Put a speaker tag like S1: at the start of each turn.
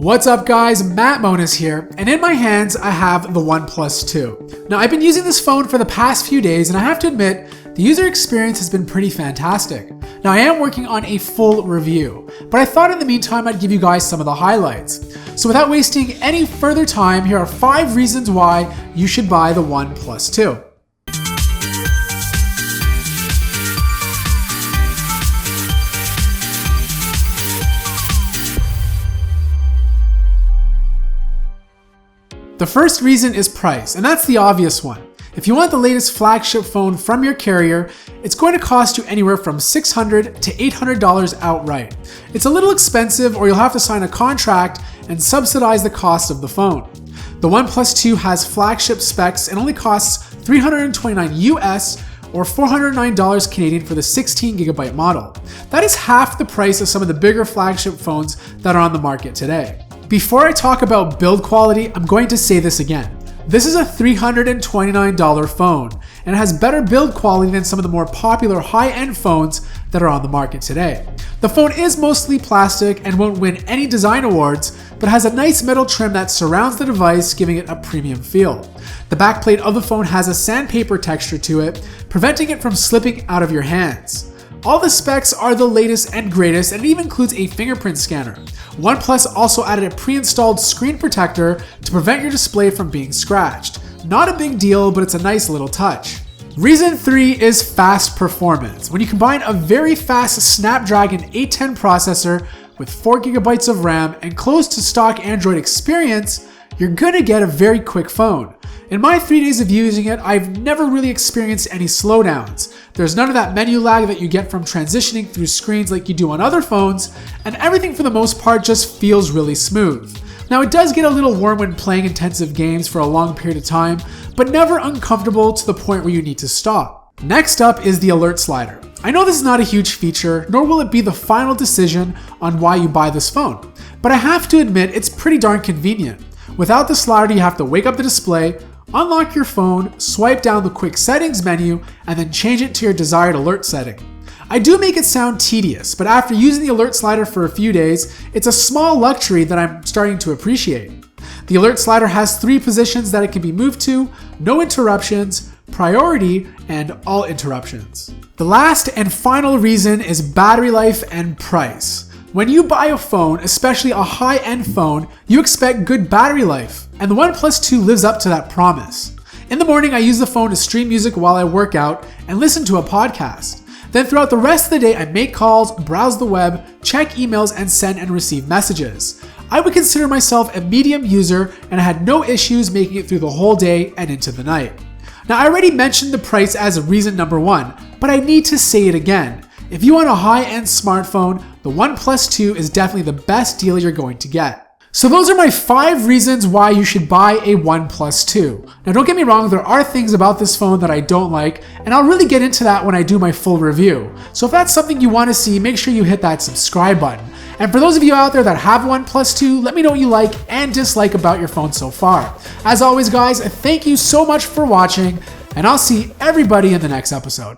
S1: What's up guys, Matt Monas here, and in my hands I have the OnePlus Two. Now I've been using this phone for the past few days and I have to admit, the user experience has been pretty fantastic. Now I am working on a full review, but I thought in the meantime I'd give you guys some of the highlights. So without wasting any further time, here are 5 reasons why you should buy the OnePlus Two. The first reason is price, and that's the obvious one. If you want the latest flagship phone from your carrier, it's going to cost you anywhere from $600 to $800 outright. It's a little expensive, or you'll have to sign a contract and subsidize the cost of the phone. The OnePlus 2 has flagship specs and only costs $329 US or $409 Canadian for the 16GB model. That is half the price of some of the bigger flagship phones that are on the market today. Before I talk about build quality, I'm going to say this again. This is a $329 phone, and it has better build quality than some of the more popular high-end phones that are on the market today. The phone is mostly plastic and won't win any design awards, but has a nice metal trim that surrounds the device, giving it a premium feel. The backplate of the phone has a sandpaper texture to it, preventing it from slipping out of your hands. All the specs are the latest and greatest, and it even includes a fingerprint scanner. OnePlus also added a pre-installed screen protector to prevent your display from being scratched. Not a big deal, but it's a nice little touch. Reason 3 is fast performance. When you combine a very fast Snapdragon 810 processor with 4GB of RAM and close to stock Android experience, you're gonna get a very quick phone. In my 3 days of using it, I've never really experienced any slowdowns. There's none of that menu lag that you get from transitioning through screens like you do on other phones, and everything for the most part just feels really smooth. Now it does get a little warm when playing intensive games for a long period of time, but never uncomfortable to the point where you need to stop. Next up is the alert slider. I know this is not a huge feature, nor will it be the final decision on why you buy this phone, but I have to admit it's pretty darn convenient. Without the slider, you have to wake up the display, unlock your phone, swipe down the quick settings menu, and then change it to your desired alert setting. I do make it sound tedious, but after using the alert slider for a few days, it's a small luxury that I'm starting to appreciate. The alert slider has 3 positions that it can be moved to: no interruptions, priority, and all interruptions. The last and final reason is battery life and price. When you buy a phone, especially a high-end phone, you expect good battery life, and the OnePlus 2 lives up to that promise. In the morning, I use the phone to stream music while I work out and listen to a podcast. Then throughout the rest of the day, I make calls, browse the web, check emails, and send and receive messages. I would consider myself a medium user, and I had no issues making it through the whole day and into the night. Now, I already mentioned the price as reason number 1, but I need to say it again. If you want a high-end smartphone, the OnePlus 2 is definitely the best deal you're going to get. So those are my 5 reasons why you should buy a OnePlus 2. Now don't get me wrong, there are things about this phone that I don't like, and I'll really get into that when I do my full review. So if that's something you want to see, make sure you hit that subscribe button. And for those of you out there that have OnePlus 2, let me know what you like and dislike about your phone so far. As always guys, thank you so much for watching, and I'll see everybody in the next episode.